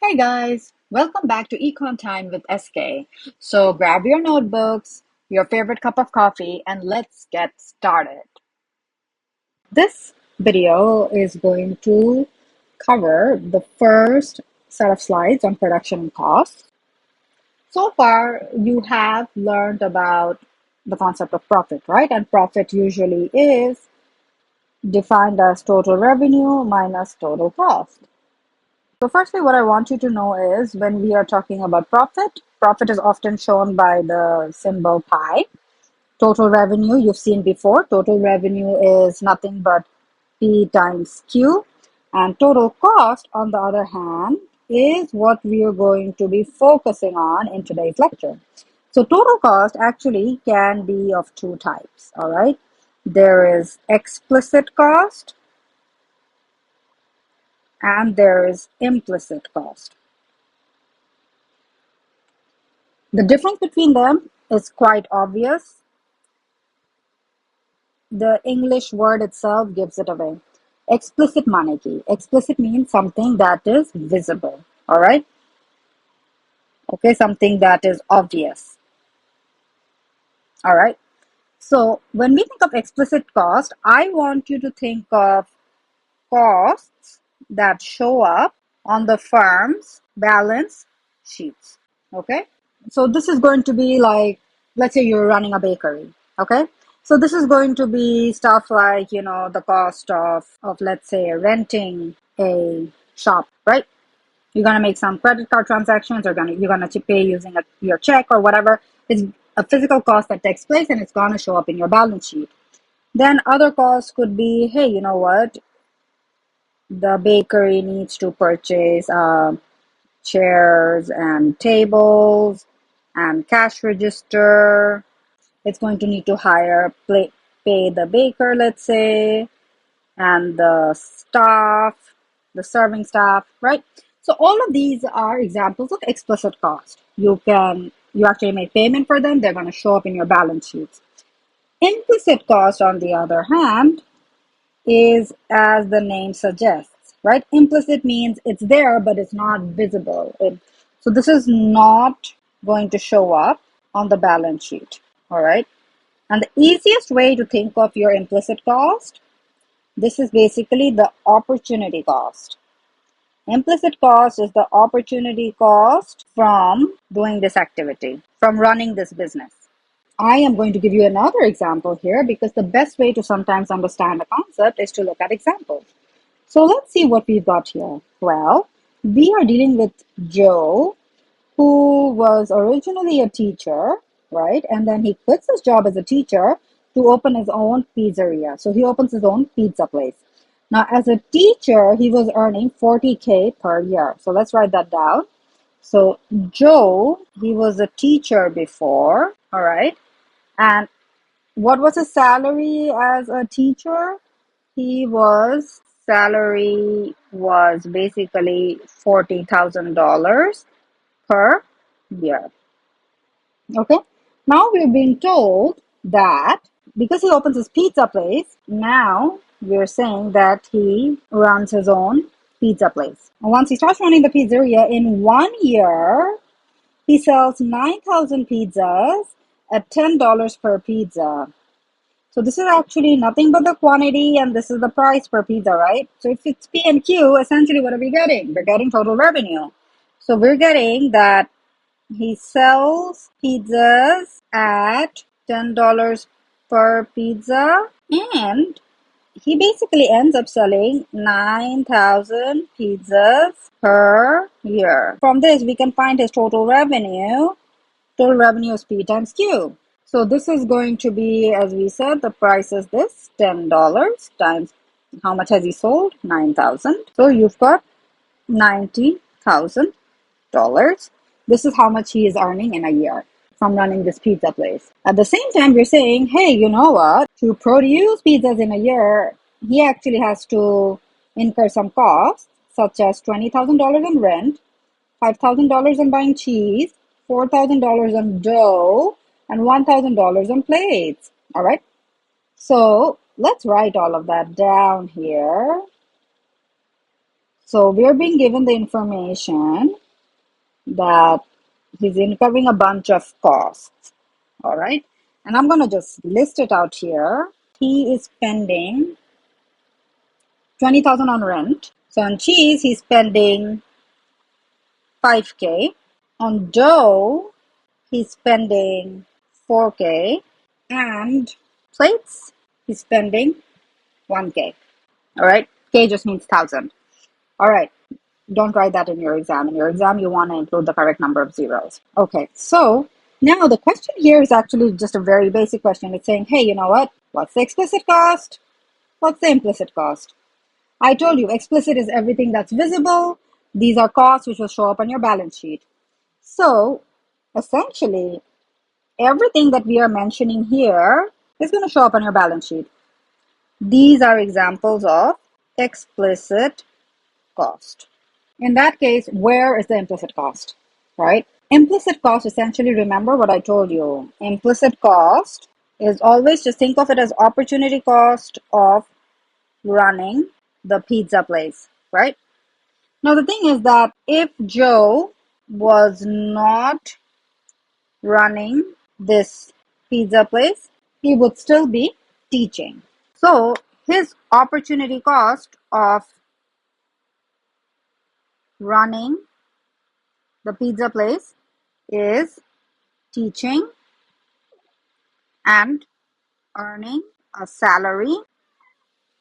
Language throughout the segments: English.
Hey guys, welcome back to Econ Time with SK. So grab your notebooks, your favorite cup of coffee, and let's get started. This video is going to cover the first set of slides on production costs. So far, you have learned about the concept of profit, right? And profit usually is defined as total revenue minus total cost. So firstly, what I want you to know is when we are talking about profit, profit is often shown by the symbol pi. Total revenue, you've seen before. Total revenue is nothing but P times Q. And total cost, on the other hand, is what we are going to be focusing on in today's lecture. So total cost actually can be of two types, all right? There is explicit cost and there is implicit cost. The difference between them is quite obvious. The English word itself gives it away. Explicit mane ki. Explicit means something that is visible. All right. Okay, something that is obvious. All right. So when we think of explicit cost, I want you to think of costs that show up on the firm's balance sheets. Okay. So this is going to be like, let's say you're running a bakery, okay? So this is going to be stuff like, the cost of let's say renting a shop, right? You're gonna make some credit card transactions, or you're gonna pay using your check or whatever. It's a physical cost that takes place, and it's gonna show up in your balance sheet. Then other costs could be, hey, you know what? The bakery needs to purchase chairs and tables and cash register. It's going to need to pay the baker, let's say, and the staff, the serving staff, right? So all of these are examples of explicit cost. You actually make payment for them. They're going to show up in your balance sheets. Implicit cost, on the other hand, is as the name suggests, right? Implicit means it's there, but it's not visible. So this is not going to show up on the balance sheet, all right? And the easiest way to think of your implicit cost, this is basically the opportunity cost. Implicit cost is the opportunity cost from doing this activity, from running this business. I am going to give you another example here because the best way to sometimes understand a concept is to look at examples. So let's see what we've got here. Well, we are dealing with Joe, who was originally a teacher, right? And then he quits his job as a teacher to open his own pizzeria. So he opens his own pizza place. Now, as a teacher, he was earning 40K per year. So let's write that down. So Joe, he was a teacher before, all right? And what was his salary as a teacher? Salary was basically $40,000 per year. Okay. Now we're being told that because he opens his pizza place, now we're saying that he runs his own pizza place. And once he starts running the pizzeria, in 1 year, he sells 9,000 pizzas at $10 per pizza. So this is actually nothing but the quantity, and this is the price per pizza, right? So if it's P and Q, essentially what are we getting? We're getting total revenue. So we're getting that he sells pizzas at $10 per pizza, and he basically ends up selling 9,000 pizzas per year. From this, we can find his total revenue. Total revenue is P times Q. So this is going to be, as we said, the price is this, $10 times how much has he sold? 9,000. So you've got $90,000. This is how much he is earning in a year from running this pizza place. At the same time, we're saying, hey, you know what? To produce pizzas in a year, he actually has to incur some costs, such as $20,000 in rent, $5,000 in buying cheese, $4,000 on dough, and $1,000 on plates. All right. So let's write all of that down here. So we're being given the information that he's incurring a bunch of costs. All right. And I'm going to just list it out here. He is spending 20,000 on rent. So on cheese, he's spending 5K. On dough, he's spending 4K. And plates, he's spending 1K. All right. K just means 1,000. All right. Don't write that in your exam. In your exam, you want to include the correct number of zeros. Okay. So now the question here is actually just a very basic question. It's saying, hey, you know what? What's the explicit cost? What's the implicit cost? I told you, explicit is everything that's visible. These are costs which will show up on your balance sheet. So essentially, everything that we are mentioning here is going to show up on your balance sheet. These are examples of explicit cost. In that case, where is the implicit cost, right? Implicit cost, essentially, remember what I told you. Implicit cost is always, just think of it as opportunity cost of running the pizza place, right? Now, the thing is that if Joe was not running this pizza place, he would still be teaching. So, his opportunity cost of running the pizza place is teaching and earning a salary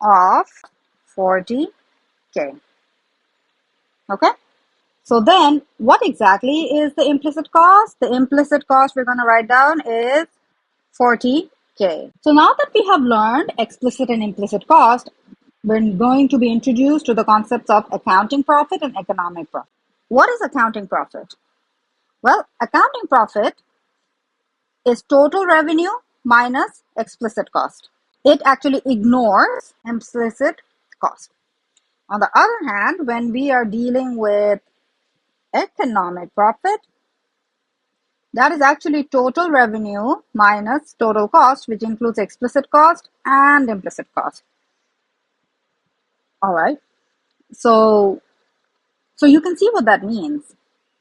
of 40K. Okay? So then, what exactly is the implicit cost? The implicit cost we're going to write down is 40K. So now that we have learned explicit and implicit cost, we're going to be introduced to the concepts of accounting profit and economic profit. What is accounting profit? Well, accounting profit is total revenue minus explicit cost. It actually ignores implicit cost. On the other hand, when we are dealing with economic profit, that is actually total revenue minus total cost, which includes explicit cost and implicit cost. All right. So you can see what that means.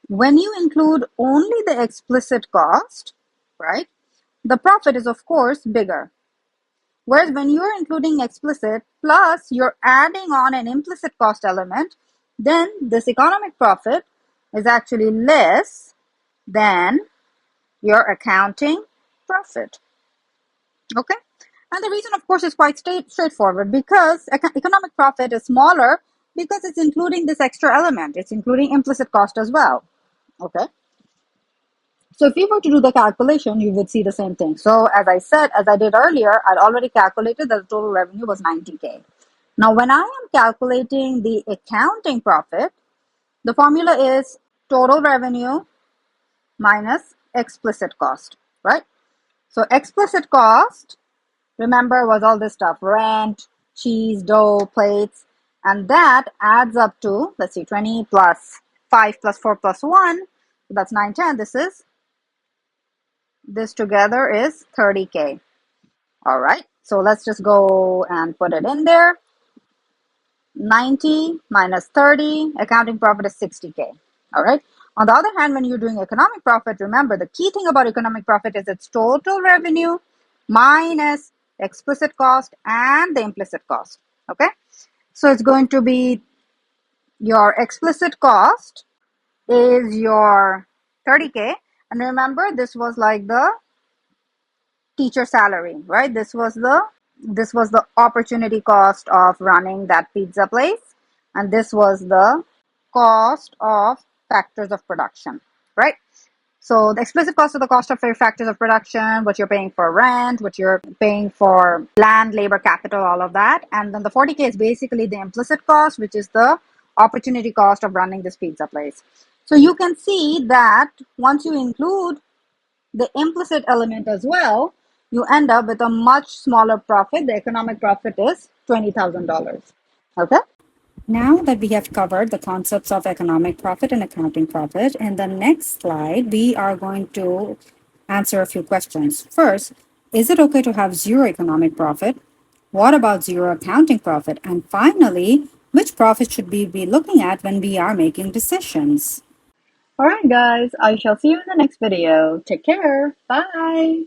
When you include only the explicit cost, right, the profit is of course bigger. Whereas when you're including explicit plus you're adding on an implicit cost element, then this economic profit is actually less than your accounting profit. Okay? And the reason, of course, is quite straightforward, because economic profit is smaller because it's including this extra element. It's including implicit cost as well. Okay? So if you were to do the calculation, you would see the same thing. So as I said, as I did earlier, I'd already calculated that the total revenue was 90K. Now, when I am calculating the accounting profit, the formula is total revenue minus explicit cost, right? So explicit cost, remember, was all this stuff: rent, cheese, dough, plates, and that adds up to, let's see, 20 plus 5 plus 4 plus 1, so that's 9, 10. This together is 30K. All right, so let's just go and put it in there. 90 minus 30, accounting profit is 60K. All right. On the other hand, when you're doing economic profit, remember the key thing about economic profit is its total revenue minus explicit cost and the implicit cost. Okay. So it's going to be your explicit cost is your 30K. And remember, this was like the teacher salary, right? This was the opportunity cost of running that pizza place, and this was the cost of factors of production, right? So the explicit cost of the cost of factors of production, what you're paying for rent, what you're paying for land, labor, capital, all of that. And then the 40K is basically the implicit cost, which is the opportunity cost of running this pizza place. So you can see that once you include the implicit element as well, you end up with a much smaller profit. The economic profit is $20,000. Okay? Now that we have covered the concepts of economic profit and accounting profit, in the next slide, we are going to answer a few questions. First, is it okay to have zero economic profit? What about zero accounting profit? And finally, Which profit should we be looking at when we are making decisions? Alright guys, I shall see you in the next video. Take care. Bye.